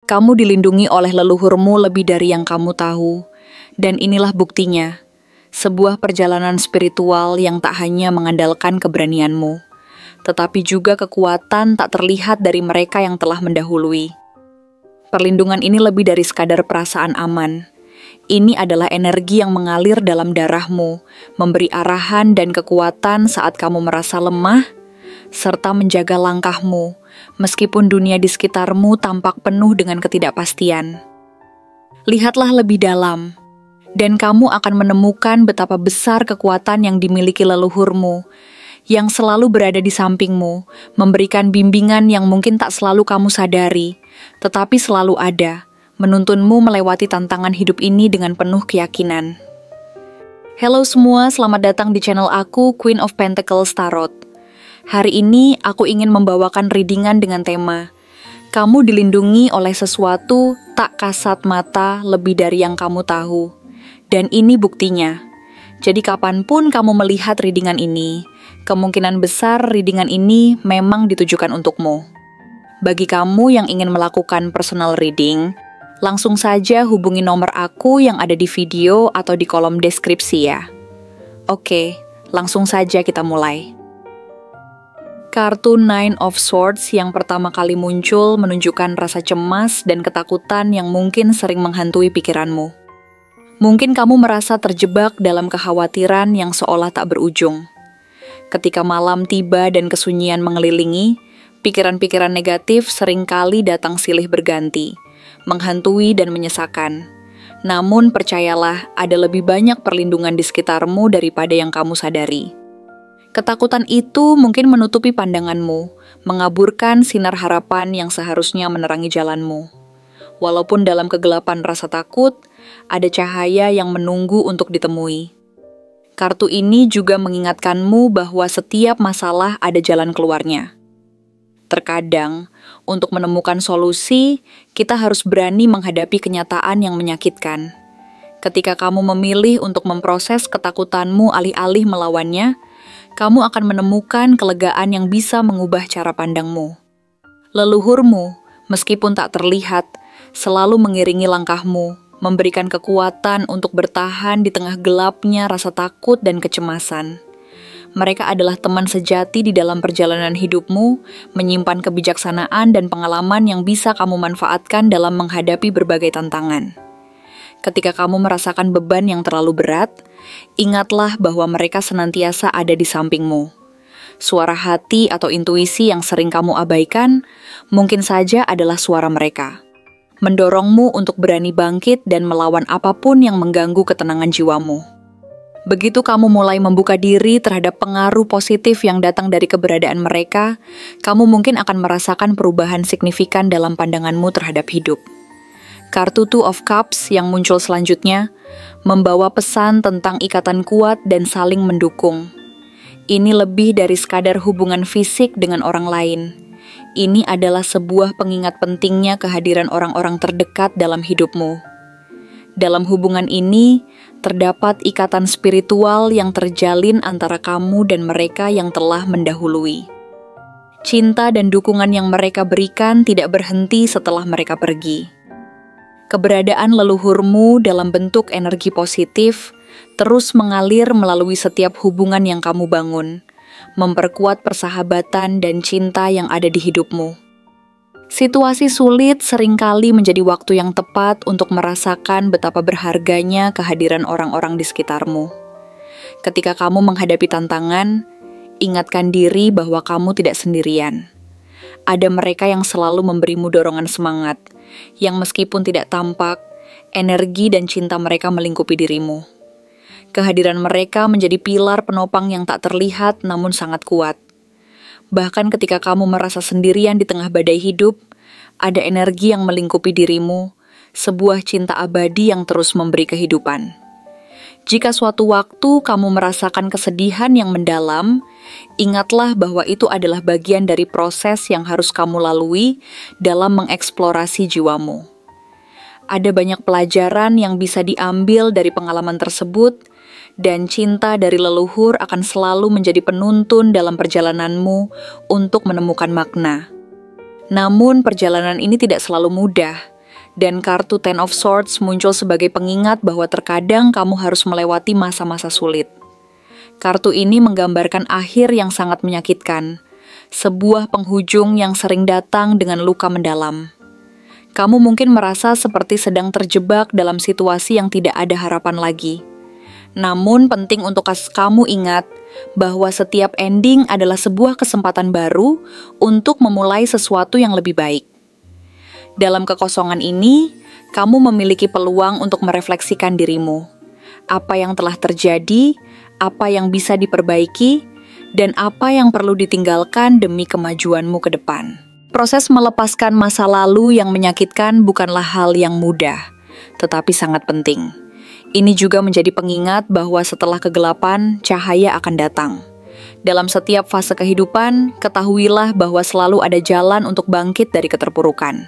Kamu dilindungi oleh leluhurmu lebih dari yang kamu tahu. Dan inilah buktinya. Sebuah perjalanan spiritual yang tak hanya mengandalkan keberanianmu, tetapi juga kekuatan tak terlihat dari mereka yang telah mendahului. Perlindungan ini lebih dari sekadar perasaan aman. Ini adalah energi yang mengalir dalam darahmu, memberi arahan dan kekuatan saat kamu merasa lemah, serta menjaga langkahmu, meskipun dunia di sekitarmu tampak penuh dengan ketidakpastian. Lihatlah lebih dalam, dan kamu akan menemukan betapa besar kekuatan yang dimiliki leluhurmu, yang selalu berada di sampingmu, memberikan bimbingan yang mungkin tak selalu kamu sadari, tetapi selalu ada, menuntunmu melewati tantangan hidup ini dengan penuh keyakinan. Halo semua, selamat datang di channel aku, Queen of Pentacles Tarot. Hari ini aku ingin membawakan readingan dengan tema kamu dilindungi oleh sesuatu tak kasat mata lebih dari yang kamu tahu. Dan ini buktinya. Jadi kapanpun kamu melihat readingan ini, kemungkinan besar readingan ini memang ditujukan untukmu. Bagi kamu yang ingin melakukan personal reading, langsung saja hubungi nomor aku yang ada di video atau di kolom deskripsi ya. Oke, langsung saja kita mulai. Kartu Nine of Swords yang pertama kali muncul menunjukkan rasa cemas dan ketakutan yang mungkin sering menghantui pikiranmu. Mungkin kamu merasa terjebak dalam kekhawatiran yang seolah tak berujung. Ketika malam tiba dan kesunyian mengelilingi, pikiran-pikiran negatif seringkali datang silih berganti, menghantui dan menyesakan. Namun percayalah, ada lebih banyak perlindungan di sekitarmu daripada yang kamu sadari. Ketakutan itu mungkin menutupi pandanganmu, mengaburkan sinar harapan yang seharusnya menerangi jalanmu. Walaupun dalam kegelapan rasa takut, ada cahaya yang menunggu untuk ditemui. Kartu ini juga mengingatkanmu bahwa setiap masalah ada jalan keluarnya. Terkadang, untuk menemukan solusi, kita harus berani menghadapi kenyataan yang menyakitkan. Ketika kamu memilih untuk memproses ketakutanmu alih-alih melawannya, kamu akan menemukan kelegaan yang bisa mengubah cara pandangmu. Leluhurmu, meskipun tak terlihat, selalu mengiringi langkahmu, memberikan kekuatan untuk bertahan di tengah gelapnya rasa takut dan kecemasan. Mereka adalah teman sejati di dalam perjalanan hidupmu, menyimpan kebijaksanaan dan pengalaman yang bisa kamu manfaatkan dalam menghadapi berbagai tantangan. Ketika kamu merasakan beban yang terlalu berat, ingatlah bahwa mereka senantiasa ada di sampingmu. Suara hati atau intuisi yang sering kamu abaikan, mungkin saja adalah suara mereka. Mendorongmu untuk berani bangkit dan melawan apapun yang mengganggu ketenangan jiwamu. Begitu kamu mulai membuka diri terhadap pengaruh positif yang datang dari keberadaan mereka, kamu mungkin akan merasakan perubahan signifikan dalam pandanganmu terhadap hidup. Kartu Two of Cups yang muncul selanjutnya membawa pesan tentang ikatan kuat dan saling mendukung. Ini lebih dari sekadar hubungan fisik dengan orang lain. Ini adalah sebuah pengingat pentingnya kehadiran orang-orang terdekat dalam hidupmu. Dalam hubungan ini, terdapat ikatan spiritual yang terjalin antara kamu dan mereka yang telah mendahului. Cinta dan dukungan yang mereka berikan tidak berhenti setelah mereka pergi. Keberadaan leluhurmu dalam bentuk energi positif terus mengalir melalui setiap hubungan yang kamu bangun, memperkuat persahabatan dan cinta yang ada di hidupmu. Situasi sulit seringkali menjadi waktu yang tepat untuk merasakan betapa berharganya kehadiran orang-orang di sekitarmu. Ketika kamu menghadapi tantangan, ingatkan diri bahwa kamu tidak sendirian. Ada mereka yang selalu memberimu dorongan semangat, yang meskipun tidak tampak, energi dan cinta mereka melingkupi dirimu. Kehadiran mereka menjadi pilar penopang yang tak terlihat namun sangat kuat. Bahkan ketika kamu merasa sendirian di tengah badai hidup, ada energi yang melingkupi dirimu, sebuah cinta abadi yang terus memberi kehidupan. Jika suatu waktu kamu merasakan kesedihan yang mendalam, ingatlah bahwa itu adalah bagian dari proses yang harus kamu lalui dalam mengeksplorasi jiwamu. Ada banyak pelajaran yang bisa diambil dari pengalaman tersebut, dan cinta dari leluhur akan selalu menjadi penuntun dalam perjalananmu untuk menemukan makna. Namun perjalanan ini tidak selalu mudah, dan kartu Ten of Swords muncul sebagai pengingat bahwa terkadang kamu harus melewati masa-masa sulit. Kartu ini menggambarkan akhir yang sangat menyakitkan, sebuah penghujung yang sering datang dengan luka mendalam. Kamu mungkin merasa seperti sedang terjebak dalam situasi yang tidak ada harapan lagi. Namun penting untuk kamu ingat bahwa setiap ending adalah sebuah kesempatan baru untuk memulai sesuatu yang lebih baik. Dalam kekosongan ini, kamu memiliki peluang untuk merefleksikan dirimu. Apa yang telah terjadi, apa yang bisa diperbaiki, dan apa yang perlu ditinggalkan demi kemajuanmu ke depan. Proses melepaskan masa lalu yang menyakitkan bukanlah hal yang mudah, tetapi sangat penting. Ini juga menjadi pengingat bahwa setelah kegelapan, cahaya akan datang. Dalam setiap fase kehidupan, ketahuilah bahwa selalu ada jalan untuk bangkit dari keterpurukan.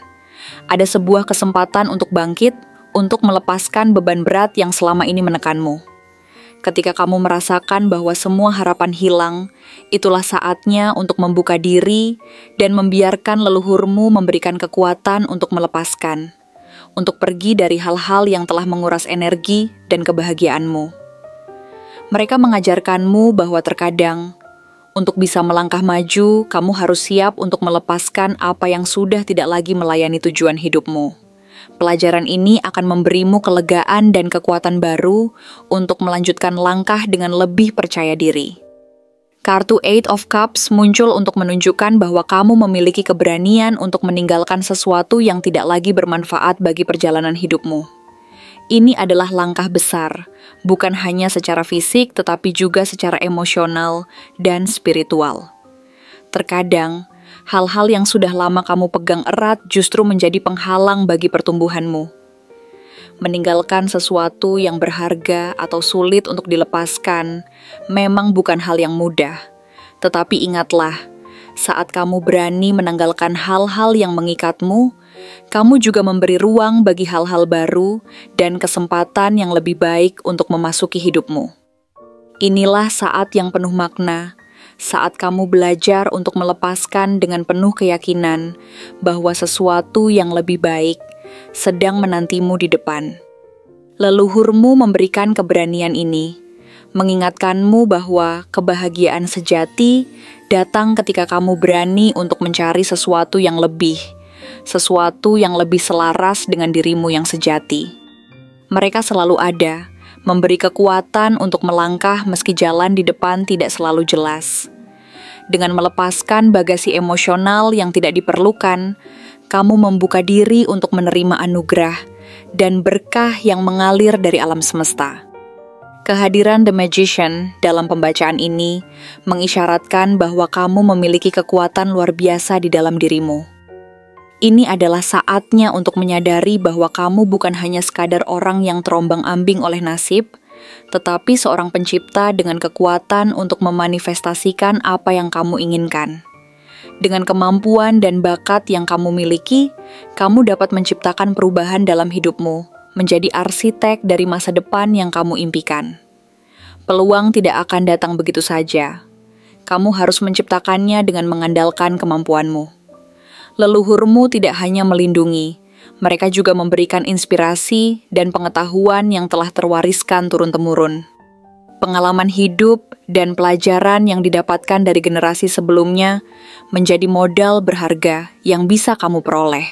Ada sebuah kesempatan untuk bangkit, untuk melepaskan beban berat yang selama ini menekanmu. Ketika kamu merasakan bahwa semua harapan hilang, itulah saatnya untuk membuka diri dan membiarkan leluhurmu memberikan kekuatan untuk melepaskan, untuk pergi dari hal-hal yang telah menguras energi dan kebahagiaanmu. Mereka mengajarkanmu bahwa terkadang, untuk bisa melangkah maju, kamu harus siap untuk melepaskan apa yang sudah tidak lagi melayani tujuan hidupmu. Pelajaran ini akan memberimu kelegaan dan kekuatan baru untuk melanjutkan langkah dengan lebih percaya diri. Kartu Eight of Cups muncul untuk menunjukkan bahwa kamu memiliki keberanian untuk meninggalkan sesuatu yang tidak lagi bermanfaat bagi perjalanan hidupmu. Ini adalah langkah besar, bukan hanya secara fisik tetapi juga secara emosional dan spiritual. Terkadang, hal-hal yang sudah lama kamu pegang erat justru menjadi penghalang bagi pertumbuhanmu. Meninggalkan sesuatu yang berharga atau sulit untuk dilepaskan memang bukan hal yang mudah. Tetapi ingatlah, saat kamu berani menanggalkan hal-hal yang mengikatmu, kamu juga memberi ruang bagi hal-hal baru dan kesempatan yang lebih baik untuk memasuki hidupmu. Inilah saat yang penuh makna, saat kamu belajar untuk melepaskan dengan penuh keyakinan bahwa sesuatu yang lebih baik sedang menantimu di depan. Leluhurmu memberikan keberanian ini, mengingatkanmu bahwa kebahagiaan sejati datang ketika kamu berani untuk mencari sesuatu yang lebih selaras dengan dirimu yang sejati. Mereka selalu ada, memberi kekuatan untuk melangkah meski jalan di depan tidak selalu jelas. Dengan melepaskan bagasi emosional yang tidak diperlukan, kamu membuka diri untuk menerima anugerah dan berkah yang mengalir dari alam semesta. Kehadiran The Magician dalam pembacaan ini mengisyaratkan bahwa kamu memiliki kekuatan luar biasa di dalam dirimu. Ini adalah saatnya untuk menyadari bahwa kamu bukan hanya sekadar orang yang terombang-ambing oleh nasib, tetapi seorang pencipta dengan kekuatan untuk memanifestasikan apa yang kamu inginkan. Dengan kemampuan dan bakat yang kamu miliki, kamu dapat menciptakan perubahan dalam hidupmu, menjadi arsitek dari masa depan yang kamu impikan. Peluang tidak akan datang begitu saja. Kamu harus menciptakannya dengan mengandalkan kemampuanmu. Leluhurmu tidak hanya melindungi, mereka juga memberikan inspirasi dan pengetahuan yang telah terwariskan turun-temurun. Pengalaman hidup dan pelajaran yang didapatkan dari generasi sebelumnya menjadi modal berharga yang bisa kamu peroleh.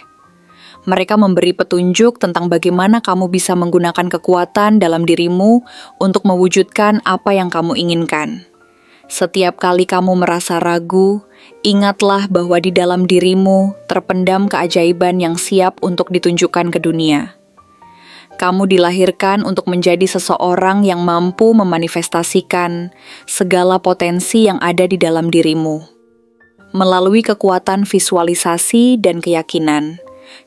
Mereka memberi petunjuk tentang bagaimana kamu bisa menggunakan kekuatan dalam dirimu untuk mewujudkan apa yang kamu inginkan. Setiap kali kamu merasa ragu, ingatlah bahwa di dalam dirimu terpendam keajaiban yang siap untuk ditunjukkan ke dunia. Kamu dilahirkan untuk menjadi seseorang yang mampu memanifestasikan segala potensi yang ada di dalam dirimu. Melalui kekuatan visualisasi dan keyakinan,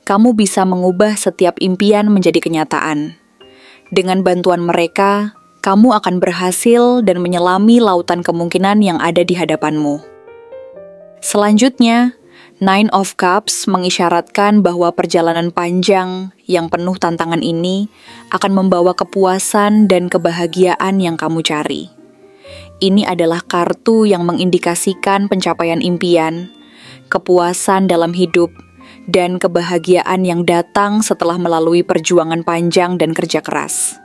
kamu bisa mengubah setiap impian menjadi kenyataan. Dengan bantuan mereka, kamu akan berhasil dan menyelami lautan kemungkinan yang ada di hadapanmu. Selanjutnya, Nine of Cups mengisyaratkan bahwa perjalanan panjang yang penuh tantangan ini akan membawa kepuasan dan kebahagiaan yang kamu cari. Ini adalah kartu yang mengindikasikan pencapaian impian, kepuasan dalam hidup, dan kebahagiaan yang datang setelah melalui perjuangan panjang dan kerja keras.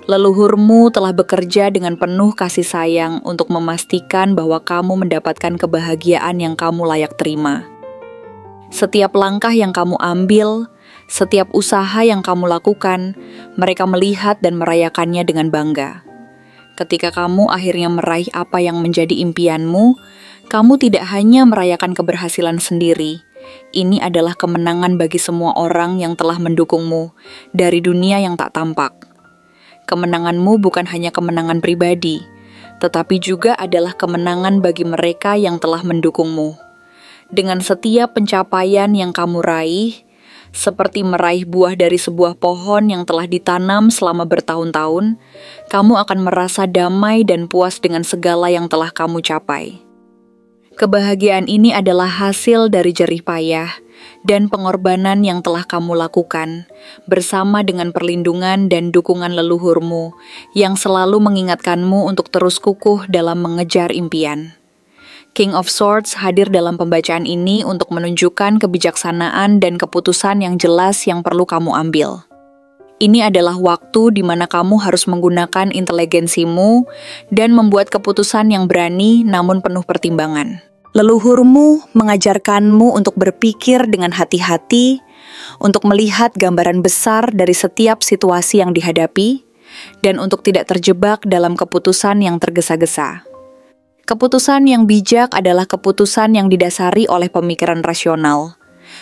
Leluhurmu telah bekerja dengan penuh kasih sayang untuk memastikan bahwa kamu mendapatkan kebahagiaan yang kamu layak terima. Setiap langkah yang kamu ambil, setiap usaha yang kamu lakukan, mereka melihat dan merayakannya dengan bangga. Ketika kamu akhirnya meraih apa yang menjadi impianmu, kamu tidak hanya merayakan keberhasilan sendiri. Ini adalah kemenangan bagi semua orang yang telah mendukungmu dari dunia yang tak tampak. Kemenanganmu bukan hanya kemenangan pribadi, tetapi juga adalah kemenangan bagi mereka yang telah mendukungmu. Dengan setiap pencapaian yang kamu raih, seperti meraih buah dari sebuah pohon yang telah ditanam selama bertahun-tahun, kamu akan merasa damai dan puas dengan segala yang telah kamu capai. Kebahagiaan ini adalah hasil dari jerih payah dan pengorbanan yang telah kamu lakukan, bersama dengan perlindungan dan dukungan leluhurmu yang selalu mengingatkanmu untuk terus kukuh dalam mengejar impian. King of Swords hadir dalam pembacaan ini untuk menunjukkan kebijaksanaan dan keputusan yang jelas yang perlu kamu ambil. Ini adalah waktu di mana kamu harus menggunakan inteligensimu dan membuat keputusan yang berani namun penuh pertimbangan. Leluhurmu mengajarkanmu untuk berpikir dengan hati-hati, untuk melihat gambaran besar dari setiap situasi yang dihadapi, dan untuk tidak terjebak dalam keputusan yang tergesa-gesa. Keputusan yang bijak adalah keputusan yang didasari oleh pemikiran rasional,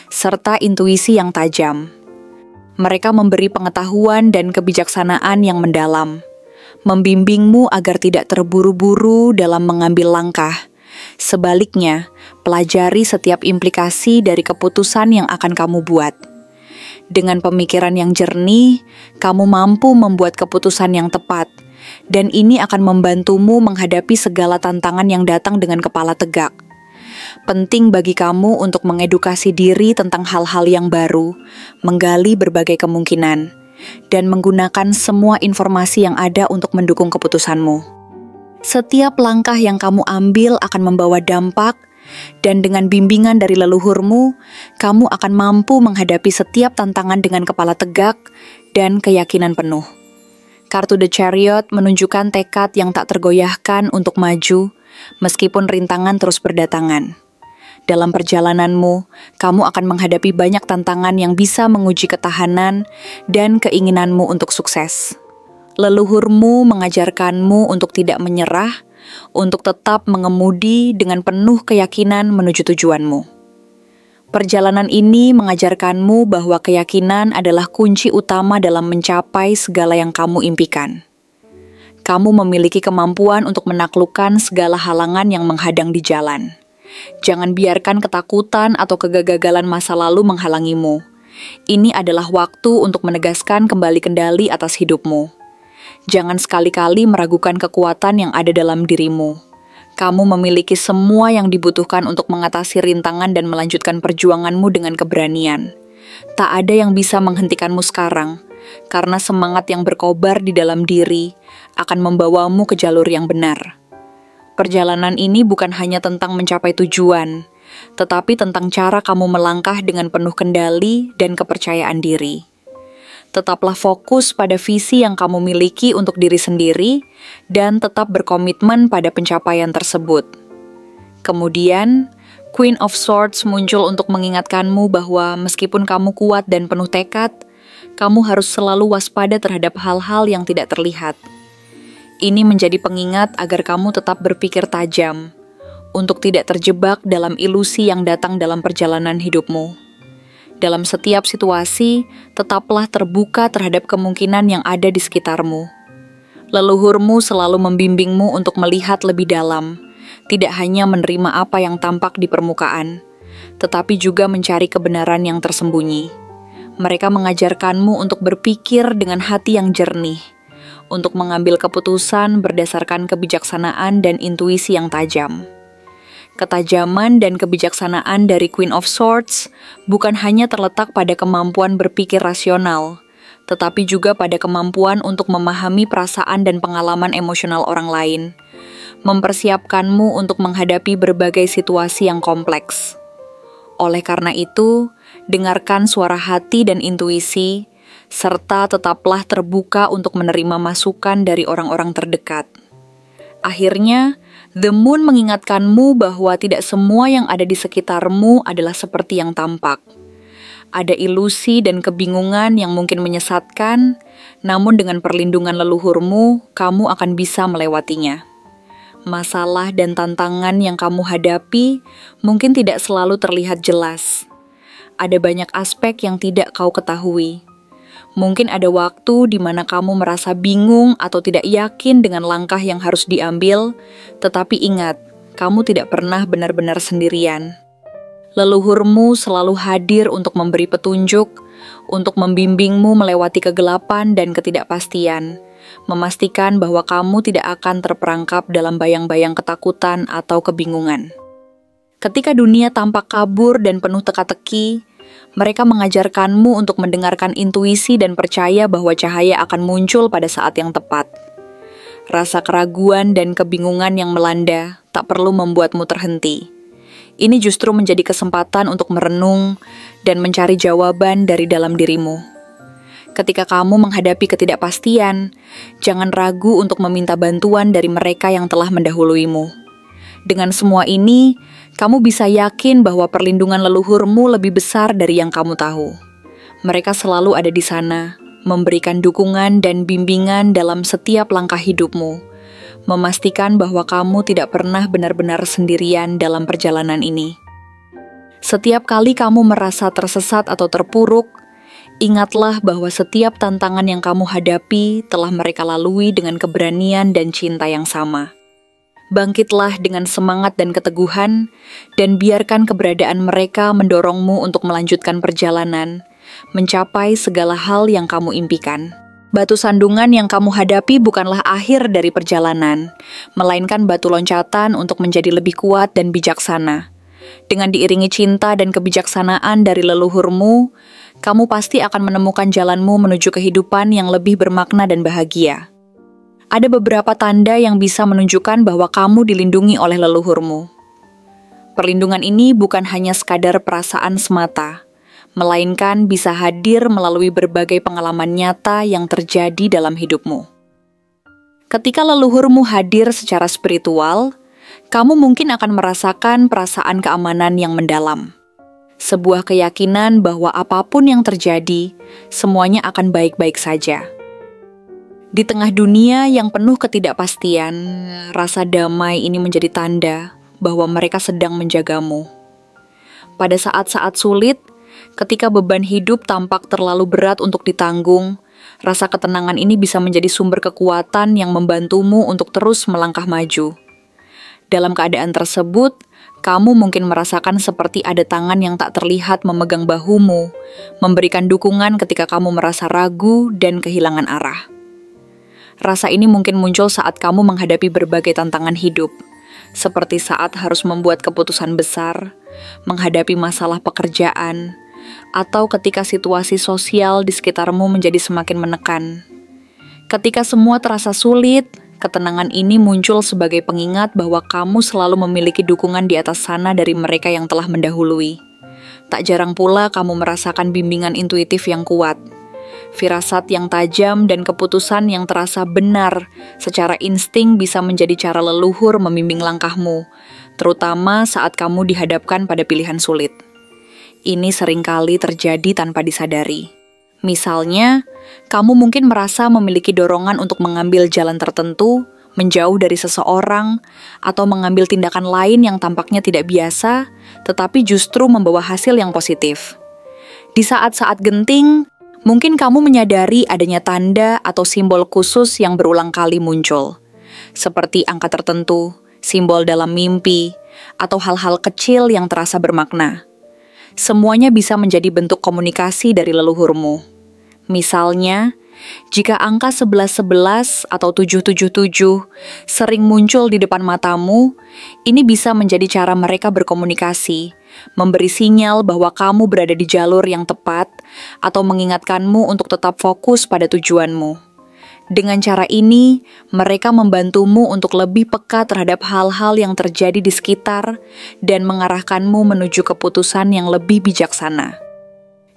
serta intuisi yang tajam. Mereka memberi pengetahuan dan kebijaksanaan yang mendalam, membimbingmu agar tidak terburu-buru dalam mengambil langkah. Sebaliknya, pelajari setiap implikasi dari keputusan yang akan kamu buat. Dengan pemikiran yang jernih, kamu mampu membuat keputusan yang tepat, dan ini akan membantumu menghadapi segala tantangan yang datang dengan kepala tegak. Penting bagi kamu untuk mengedukasi diri tentang hal-hal yang baru, menggali berbagai kemungkinan, dan menggunakan semua informasi yang ada untuk mendukung keputusanmu. Setiap langkah yang kamu ambil akan membawa dampak, dan dengan bimbingan dari leluhurmu, kamu akan mampu menghadapi setiap tantangan dengan kepala tegak dan keyakinan penuh. Kartu The Chariot menunjukkan tekad yang tak tergoyahkan untuk maju, meskipun rintangan terus berdatangan. Dalam perjalananmu, kamu akan menghadapi banyak tantangan yang bisa menguji ketahanan dan keinginanmu untuk sukses. Leluhurmu mengajarkanmu untuk tidak menyerah, untuk tetap mengemudi dengan penuh keyakinan menuju tujuanmu. Perjalanan ini mengajarkanmu bahwa keyakinan adalah kunci utama dalam mencapai segala yang kamu impikan. Kamu memiliki kemampuan untuk menaklukkan segala halangan yang menghadang di jalan. Jangan biarkan ketakutan atau kegagalan masa lalu menghalangimu. Ini adalah waktu untuk menegaskan kembali kendali atas hidupmu. Jangan sekali-kali meragukan kekuatan yang ada dalam dirimu. Kamu memiliki semua yang dibutuhkan untuk mengatasi rintangan dan melanjutkan perjuanganmu dengan keberanian. Tak ada yang bisa menghentikanmu sekarang, karena semangat yang berkobar di dalam diri akan membawamu ke jalur yang benar. Perjalanan ini bukan hanya tentang mencapai tujuan, tetapi tentang cara kamu melangkah dengan penuh kendali dan kepercayaan diri. Tetaplah fokus pada visi yang kamu miliki untuk diri sendiri dan tetap berkomitmen pada pencapaian tersebut. Kemudian, Queen of Swords muncul untuk mengingatkanmu bahwa meskipun kamu kuat dan penuh tekad, kamu harus selalu waspada terhadap hal-hal yang tidak terlihat. Ini menjadi pengingat agar kamu tetap berpikir tajam, untuk tidak terjebak dalam ilusi yang datang dalam perjalanan hidupmu. Dalam setiap situasi, tetaplah terbuka terhadap kemungkinan yang ada di sekitarmu. Leluhurmu selalu membimbingmu untuk melihat lebih dalam, tidak hanya menerima apa yang tampak di permukaan, tetapi juga mencari kebenaran yang tersembunyi. Mereka mengajarkanmu untuk berpikir dengan hati yang jernih, untuk mengambil keputusan berdasarkan kebijaksanaan dan intuisi yang tajam. Ketajaman dan kebijaksanaan dari Queen of Swords bukan hanya terletak pada kemampuan berpikir rasional, tetapi juga pada kemampuan untuk memahami perasaan dan pengalaman emosional orang lain, mempersiapkanmu untuk menghadapi berbagai situasi yang kompleks. Oleh karena itu, dengarkan suara hati dan intuisi, serta tetaplah terbuka untuk menerima masukan dari orang-orang terdekat. Akhirnya, The Moon mengingatkanmu bahwa tidak semua yang ada di sekitarmu adalah seperti yang tampak. Ada ilusi dan kebingungan yang mungkin menyesatkan, namun dengan perlindungan leluhurmu, kamu akan bisa melewatinya. Masalah dan tantangan yang kamu hadapi mungkin tidak selalu terlihat jelas. Ada banyak aspek yang tidak kau ketahui. Mungkin ada waktu di mana kamu merasa bingung atau tidak yakin dengan langkah yang harus diambil, tetapi ingat, kamu tidak pernah benar-benar sendirian. Leluhurmu selalu hadir untuk memberi petunjuk, untuk membimbingmu melewati kegelapan dan ketidakpastian, memastikan bahwa kamu tidak akan terperangkap dalam bayang-bayang ketakutan atau kebingungan. Ketika dunia tampak kabur dan penuh teka-teki, mereka mengajarkanmu untuk mendengarkan intuisi dan percaya bahwa cahaya akan muncul pada saat yang tepat. Rasa keraguan dan kebingungan yang melanda tak perlu membuatmu terhenti. Ini justru menjadi kesempatan untuk merenung dan mencari jawaban dari dalam dirimu. Ketika kamu menghadapi ketidakpastian, jangan ragu untuk meminta bantuan dari mereka yang telah mendahuluimu. Dengan semua ini, kamu bisa yakin bahwa perlindungan leluhurmu lebih besar dari yang kamu tahu. Mereka selalu ada di sana, memberikan dukungan dan bimbingan dalam setiap langkah hidupmu, memastikan bahwa kamu tidak pernah benar-benar sendirian dalam perjalanan ini. Setiap kali kamu merasa tersesat atau terpuruk, ingatlah bahwa setiap tantangan yang kamu hadapi telah mereka lalui dengan keberanian dan cinta yang sama. Bangkitlah dengan semangat dan keteguhan, dan biarkan keberadaan mereka mendorongmu untuk melanjutkan perjalanan, mencapai segala hal yang kamu impikan. Batu sandungan yang kamu hadapi bukanlah akhir dari perjalanan, melainkan batu loncatan untuk menjadi lebih kuat dan bijaksana. Dengan diiringi cinta dan kebijaksanaan dari leluhurmu, kamu pasti akan menemukan jalanmu menuju kehidupan yang lebih bermakna dan bahagia. Ada beberapa tanda yang bisa menunjukkan bahwa kamu dilindungi oleh leluhurmu. Perlindungan ini bukan hanya sekadar perasaan semata, melainkan bisa hadir melalui berbagai pengalaman nyata yang terjadi dalam hidupmu. Ketika leluhurmu hadir secara spiritual, kamu mungkin akan merasakan perasaan keamanan yang mendalam. Sebuah keyakinan bahwa apapun yang terjadi, semuanya akan baik-baik saja. Di tengah dunia yang penuh ketidakpastian, rasa damai ini menjadi tanda bahwa mereka sedang menjagamu. Pada saat-saat sulit, ketika beban hidup tampak terlalu berat untuk ditanggung, rasa ketenangan ini bisa menjadi sumber kekuatan yang membantumu untuk terus melangkah maju. Dalam keadaan tersebut, kamu mungkin merasakan seperti ada tangan yang tak terlihat memegang bahumu, memberikan dukungan ketika kamu merasa ragu dan kehilangan arah. Rasa ini mungkin muncul saat kamu menghadapi berbagai tantangan hidup, seperti saat harus membuat keputusan besar, menghadapi masalah pekerjaan, atau ketika situasi sosial di sekitarmu menjadi semakin menekan. Ketika semua terasa sulit, ketenangan ini muncul sebagai pengingat bahwa kamu selalu memiliki dukungan di atas sana dari mereka yang telah mendahului. Tak jarang pula kamu merasakan bimbingan intuitif yang kuat, firasat yang tajam dan keputusan yang terasa benar secara insting bisa menjadi cara leluhur membimbing langkahmu, terutama saat kamu dihadapkan pada pilihan sulit. Ini seringkali terjadi tanpa disadari. Misalnya, kamu mungkin merasa memiliki dorongan untuk mengambil jalan tertentu, menjauh dari seseorang, atau mengambil tindakan lain yang tampaknya tidak biasa, tetapi justru membawa hasil yang positif. Di saat-saat genting, mungkin kamu menyadari adanya tanda atau simbol khusus yang berulang kali muncul, seperti angka tertentu, simbol dalam mimpi, atau hal-hal kecil yang terasa bermakna. Semuanya bisa menjadi bentuk komunikasi dari leluhurmu. Misalnya, jika angka 1111 atau 777 sering muncul di depan matamu, ini bisa menjadi cara mereka berkomunikasi, memberi sinyal bahwa kamu berada di jalur yang tepat, atau mengingatkanmu untuk tetap fokus pada tujuanmu. Dengan cara ini, mereka membantumu untuk lebih peka terhadap hal-hal yang terjadi di sekitar dan mengarahkanmu menuju keputusan yang lebih bijaksana.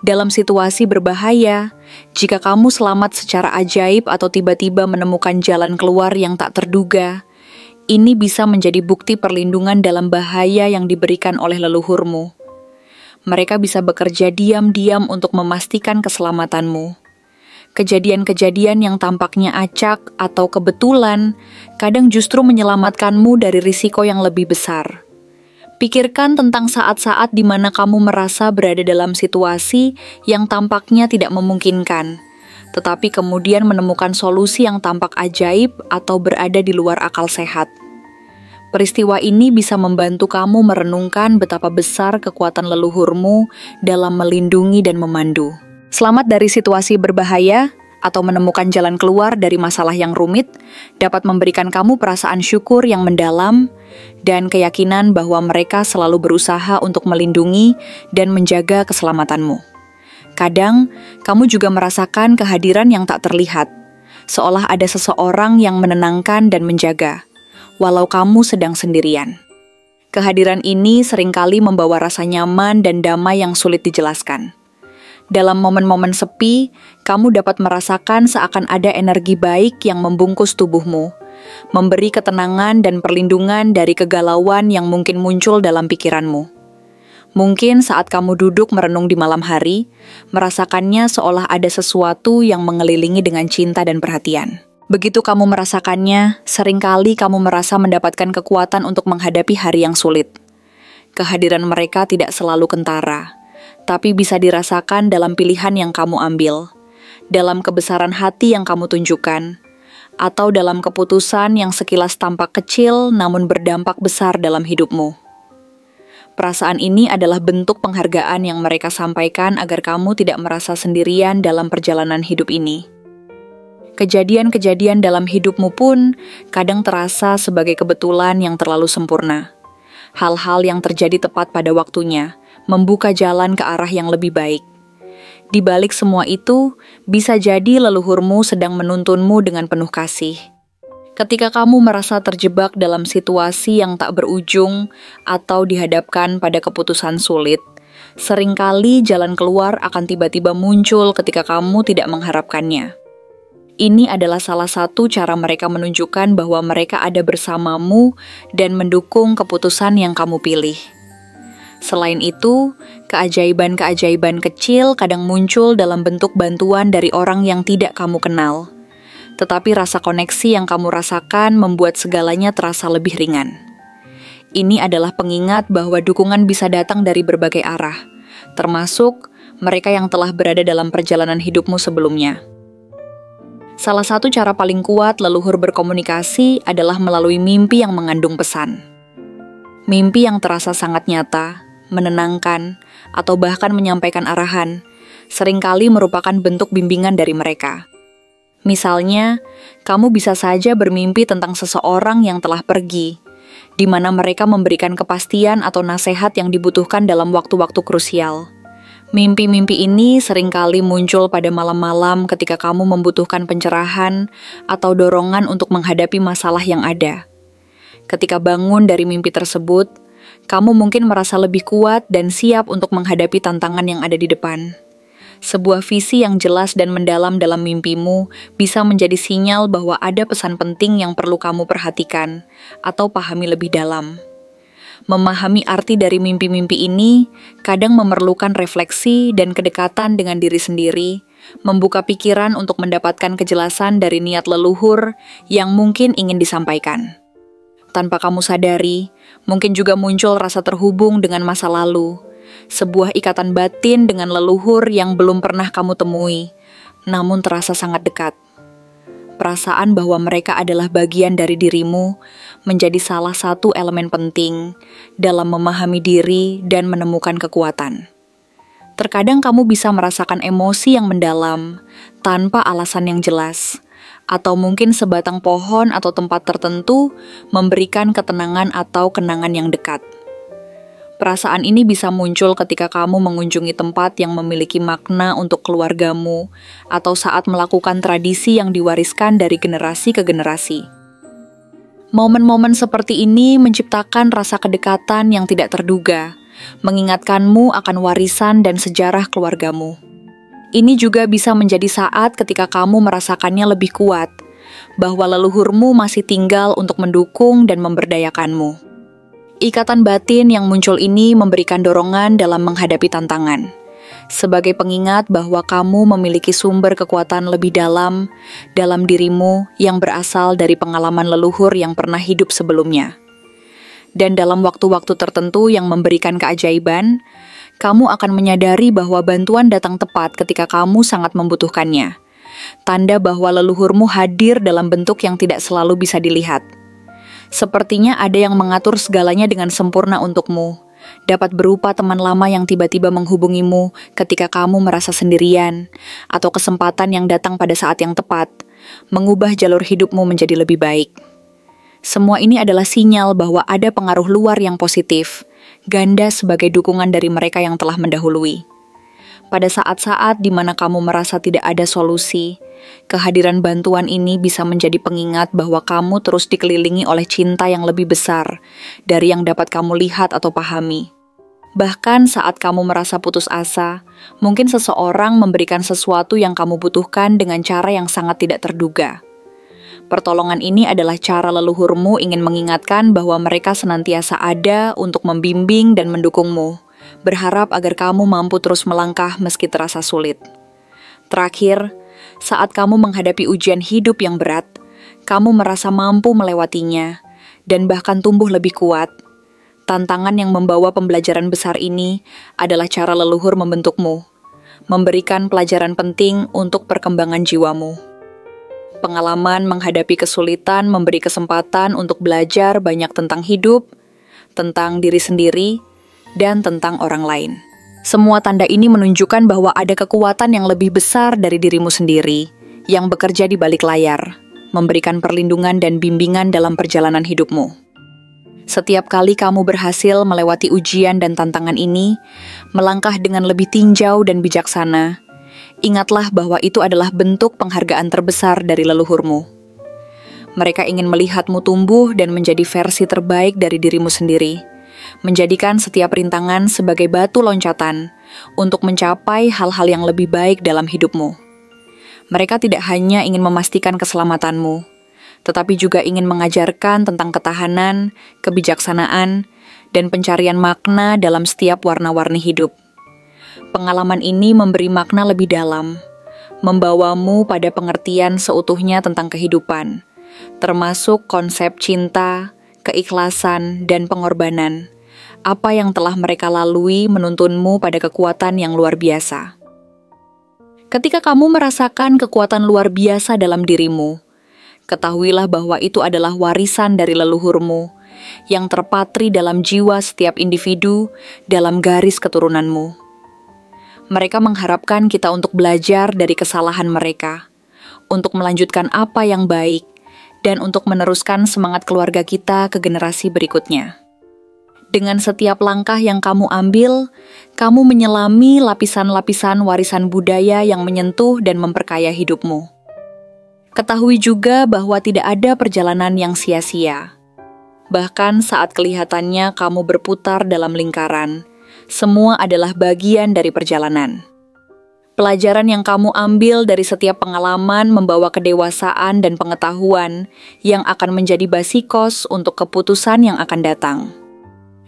Dalam situasi berbahaya, jika kamu selamat secara ajaib atau tiba-tiba menemukan jalan keluar yang tak terduga, ini bisa menjadi bukti perlindungan dalam bahaya yang diberikan oleh leluhurmu. Mereka bisa bekerja diam-diam untuk memastikan keselamatanmu. Kejadian-kejadian yang tampaknya acak atau kebetulan kadang justru menyelamatkanmu dari risiko yang lebih besar. Pikirkan tentang saat-saat di mana kamu merasa berada dalam situasi yang tampaknya tidak memungkinkan, tetapi kemudian menemukan solusi yang tampak ajaib atau berada di luar akal sehat. Peristiwa ini bisa membantu kamu merenungkan betapa besar kekuatan leluhurmu dalam melindungi dan memandu. Selamat dari situasi berbahaya atau menemukan jalan keluar dari masalah yang rumit dapat memberikan kamu perasaan syukur yang mendalam dan keyakinan bahwa mereka selalu berusaha untuk melindungi dan menjaga keselamatanmu. Kadang, kamu juga merasakan kehadiran yang tak terlihat, seolah ada seseorang yang menenangkan dan menjaga, walau kamu sedang sendirian. Kehadiran ini seringkali membawa rasa nyaman dan damai yang sulit dijelaskan. Dalam momen-momen sepi, kamu dapat merasakan seakan ada energi baik yang membungkus tubuhmu, memberi ketenangan dan perlindungan dari kegalauan yang mungkin muncul dalam pikiranmu. Mungkin saat kamu duduk merenung di malam hari, merasakannya seolah ada sesuatu yang mengelilingi dengan cinta dan perhatian. Begitu kamu merasakannya, seringkali kamu merasa mendapatkan kekuatan untuk menghadapi hari yang sulit. Kehadiran mereka tidak selalu kentara, tapi bisa dirasakan dalam pilihan yang kamu ambil, dalam kebesaran hati yang kamu tunjukkan, atau dalam keputusan yang sekilas tampak kecil namun berdampak besar dalam hidupmu. Perasaan ini adalah bentuk penghargaan yang mereka sampaikan agar kamu tidak merasa sendirian dalam perjalanan hidup ini. Kejadian-kejadian dalam hidupmu pun kadang terasa sebagai kebetulan yang terlalu sempurna. Hal-hal yang terjadi tepat pada waktunya, membuka jalan ke arah yang lebih baik. Di balik semua itu, bisa jadi leluhurmu sedang menuntunmu dengan penuh kasih. Ketika kamu merasa terjebak dalam situasi yang tak berujung atau dihadapkan pada keputusan sulit, seringkali jalan keluar akan tiba-tiba muncul ketika kamu tidak mengharapkannya. Ini adalah salah satu cara mereka menunjukkan bahwa mereka ada bersamamu dan mendukung keputusan yang kamu pilih. Selain itu, keajaiban-keajaiban kecil kadang muncul dalam bentuk bantuan dari orang yang tidak kamu kenal. Tetapi rasa koneksi yang kamu rasakan membuat segalanya terasa lebih ringan. Ini adalah pengingat bahwa dukungan bisa datang dari berbagai arah, termasuk mereka yang telah berada dalam perjalanan hidupmu sebelumnya. Salah satu cara paling kuat leluhur berkomunikasi adalah melalui mimpi yang mengandung pesan. Mimpi yang terasa sangat nyata, menenangkan, atau bahkan menyampaikan arahan, seringkali merupakan bentuk bimbingan dari mereka. Misalnya, kamu bisa saja bermimpi tentang seseorang yang telah pergi, di mana mereka memberikan kepastian atau nasihat yang dibutuhkan dalam waktu-waktu krusial. Mimpi-mimpi ini seringkali muncul pada malam-malam ketika kamu membutuhkan pencerahan atau dorongan untuk menghadapi masalah yang ada. Ketika bangun dari mimpi tersebut, kamu mungkin merasa lebih kuat dan siap untuk menghadapi tantangan yang ada di depan. Sebuah visi yang jelas dan mendalam dalam mimpimu bisa menjadi sinyal bahwa ada pesan penting yang perlu kamu perhatikan atau pahami lebih dalam. Memahami arti dari mimpi-mimpi ini kadang memerlukan refleksi dan kedekatan dengan diri sendiri, membuka pikiran untuk mendapatkan kejelasan dari niat leluhur yang mungkin ingin disampaikan. Tanpa kamu sadari, mungkin juga muncul rasa terhubung dengan masa lalu, sebuah ikatan batin dengan leluhur yang belum pernah kamu temui, namun terasa sangat dekat. Perasaan bahwa mereka adalah bagian dari dirimu menjadi salah satu elemen penting dalam memahami diri dan menemukan kekuatan. Terkadang kamu bisa merasakan emosi yang mendalam tanpa alasan yang jelas, atau mungkin sebatang pohon atau tempat tertentu memberikan ketenangan atau kenangan yang dekat. Perasaan ini bisa muncul ketika kamu mengunjungi tempat yang memiliki makna untuk keluargamu, atau saat melakukan tradisi yang diwariskan dari generasi ke generasi. Momen-momen seperti ini menciptakan rasa kedekatan yang tidak terduga, mengingatkanmu akan warisan dan sejarah keluargamu. Ini juga bisa menjadi saat ketika kamu merasakannya lebih kuat, bahwa leluhurmu masih tinggal untuk mendukung dan memberdayakanmu. Ikatan batin yang muncul ini memberikan dorongan dalam menghadapi tantangan, sebagai pengingat bahwa kamu memiliki sumber kekuatan lebih dalam dirimu yang berasal dari pengalaman leluhur yang pernah hidup sebelumnya. Dan dalam waktu-waktu tertentu yang memberikan keajaiban, kamu akan menyadari bahwa bantuan datang tepat ketika kamu sangat membutuhkannya. Tanda bahwa leluhurmu hadir dalam bentuk yang tidak selalu bisa dilihat. Sepertinya ada yang mengatur segalanya dengan sempurna untukmu. Dapat berupa teman lama yang tiba-tiba menghubungimu ketika kamu merasa sendirian, atau kesempatan yang datang pada saat yang tepat, mengubah jalur hidupmu menjadi lebih baik. Semua ini adalah sinyal bahwa ada pengaruh luar yang positif, ganda sebagai dukungan dari mereka yang telah mendahului. Pada saat-saat di mana kamu merasa tidak ada solusi, kehadiran bantuan ini bisa menjadi pengingat bahwa kamu terus dikelilingi oleh cinta yang lebih besar dari yang dapat kamu lihat atau pahami. Bahkan saat kamu merasa putus asa, mungkin seseorang memberikan sesuatu yang kamu butuhkan dengan cara yang sangat tidak terduga. Pertolongan ini adalah cara leluhurmu ingin mengingatkan bahwa mereka senantiasa ada untuk membimbing dan mendukungmu, berharap agar kamu mampu terus melangkah meski terasa sulit. Terakhir, saat kamu menghadapi ujian hidup yang berat, kamu merasa mampu melewatinya, dan bahkan tumbuh lebih kuat. Tantangan yang membawa pembelajaran besar ini adalah cara leluhur membentukmu, memberikan pelajaran penting untuk perkembangan jiwamu. Pengalaman menghadapi kesulitan memberi kesempatan untuk belajar banyak tentang hidup, tentang diri sendiri, dan tentang orang lain. Semua tanda ini menunjukkan bahwa ada kekuatan yang lebih besar dari dirimu sendiri, yang bekerja di balik layar, memberikan perlindungan dan bimbingan dalam perjalanan hidupmu. Setiap kali kamu berhasil melewati ujian dan tantangan ini, melangkah dengan lebih tinjau dan bijaksana, ingatlah bahwa itu adalah bentuk penghargaan terbesar dari leluhurmu. Mereka ingin melihatmu tumbuh dan menjadi versi terbaik dari dirimu sendiri, menjadikan setiap rintangan sebagai batu loncatan untuk mencapai hal-hal yang lebih baik dalam hidupmu. Mereka tidak hanya ingin memastikan keselamatanmu, tetapi juga ingin mengajarkan tentang ketahanan, kebijaksanaan, dan pencarian makna dalam setiap warna-warni hidup. Pengalaman ini memberi makna lebih dalam, membawamu pada pengertian seutuhnya tentang kehidupan, termasuk konsep cinta, keikhlasan, dan pengorbanan. Apa yang telah mereka lalui menuntunmu pada kekuatan yang luar biasa. Ketika kamu merasakan kekuatan luar biasa dalam dirimu, ketahuilah bahwa itu adalah warisan dari leluhurmu yang terpatri dalam jiwa setiap individu dalam garis keturunanmu. Mereka mengharapkan kita untuk belajar dari kesalahan mereka, untuk melanjutkan apa yang baik, dan untuk meneruskan semangat keluarga kita ke generasi berikutnya. Dengan setiap langkah yang kamu ambil, kamu menyelami lapisan-lapisan warisan budaya yang menyentuh dan memperkaya hidupmu. Ketahui juga bahwa tidak ada perjalanan yang sia-sia. Bahkan saat kelihatannya kamu berputar dalam lingkaran, semua adalah bagian dari perjalanan. Pelajaran yang kamu ambil dari setiap pengalaman membawa kedewasaan dan pengetahuan yang akan menjadi basikos untuk keputusan yang akan datang.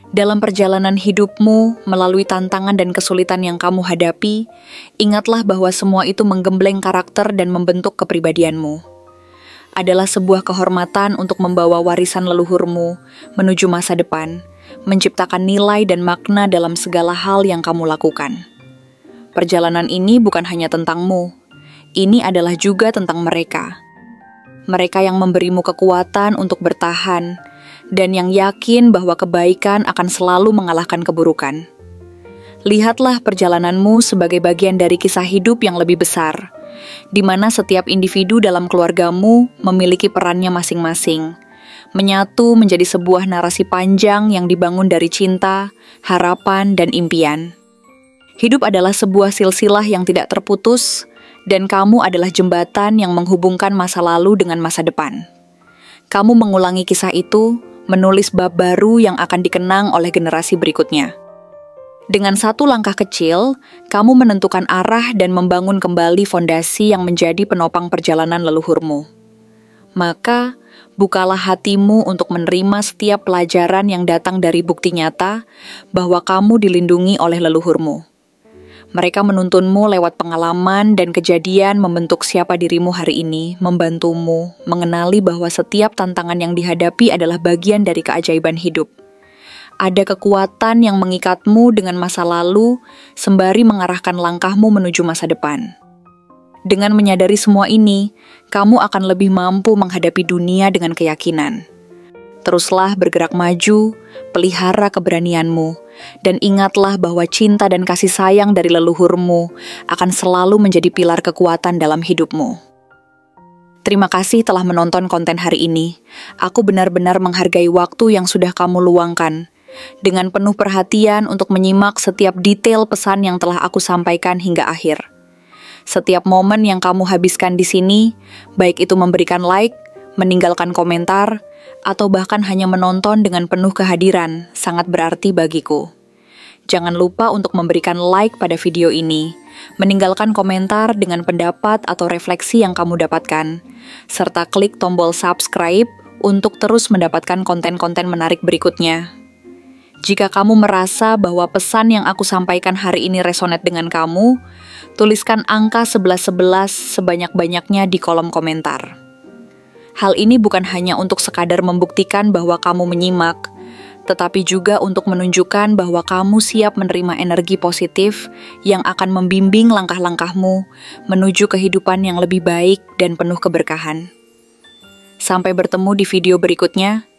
Dalam perjalanan hidupmu, melalui tantangan dan kesulitan yang kamu hadapi, ingatlah bahwa semua itu menggembleng karakter dan membentuk kepribadianmu. Adalah sebuah kehormatan untuk membawa warisan leluhurmu menuju masa depan, menciptakan nilai dan makna dalam segala hal yang kamu lakukan. Perjalanan ini bukan hanya tentangmu, ini adalah juga tentang mereka. Mereka yang memberimu kekuatan untuk bertahan, dan yang yakin bahwa kebaikan akan selalu mengalahkan keburukan. Lihatlah perjalananmu sebagai bagian dari kisah hidup yang lebih besar, di mana setiap individu dalam keluargamu memiliki perannya masing-masing, menyatu menjadi sebuah narasi panjang yang dibangun dari cinta, harapan, dan impian. Hidup adalah sebuah silsilah yang tidak terputus, dan kamu adalah jembatan yang menghubungkan masa lalu dengan masa depan. Kamu mengulangi kisah itu, menulis bab baru yang akan dikenang oleh generasi berikutnya. Dengan satu langkah kecil, kamu menentukan arah dan membangun kembali fondasi yang menjadi penopang perjalanan leluhurmu. Maka, bukalah hatimu untuk menerima setiap pelajaran yang datang dari bukti nyata bahwa kamu dilindungi oleh leluhurmu. Mereka menuntunmu lewat pengalaman dan kejadian membentuk siapa dirimu hari ini, membantumu mengenali bahwa setiap tantangan yang dihadapi adalah bagian dari keajaiban hidup. Ada kekuatan yang mengikatmu dengan masa lalu, sembari mengarahkan langkahmu menuju masa depan. Dengan menyadari semua ini, kamu akan lebih mampu menghadapi dunia dengan keyakinan. Teruslah bergerak maju, pelihara keberanianmu, dan ingatlah bahwa cinta dan kasih sayang dari leluhurmu akan selalu menjadi pilar kekuatan dalam hidupmu. Terima kasih telah menonton konten hari ini. Aku benar-benar menghargai waktu yang sudah kamu luangkan, dengan penuh perhatian untuk menyimak setiap detail pesan yang telah aku sampaikan hingga akhir. Setiap momen yang kamu habiskan di sini, baik itu memberikan like, meninggalkan komentar, atau bahkan hanya menonton dengan penuh kehadiran, sangat berarti bagiku. Jangan lupa untuk memberikan like pada video ini, meninggalkan komentar dengan pendapat atau refleksi yang kamu dapatkan, serta klik tombol subscribe untuk terus mendapatkan konten-konten menarik berikutnya. Jika kamu merasa bahwa pesan yang aku sampaikan hari ini resonate dengan kamu, tuliskan angka 1111 sebanyak-banyaknya di kolom komentar. Hal ini bukan hanya untuk sekadar membuktikan bahwa kamu menyimak, tetapi juga untuk menunjukkan bahwa kamu siap menerima energi positif yang akan membimbing langkah-langkahmu menuju kehidupan yang lebih baik dan penuh keberkahan. Sampai bertemu di video berikutnya,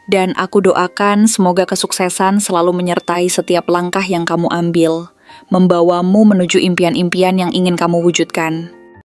dan aku doakan semoga kesuksesan selalu menyertai setiap langkah yang kamu ambil, membawamu menuju impian-impian yang ingin kamu wujudkan.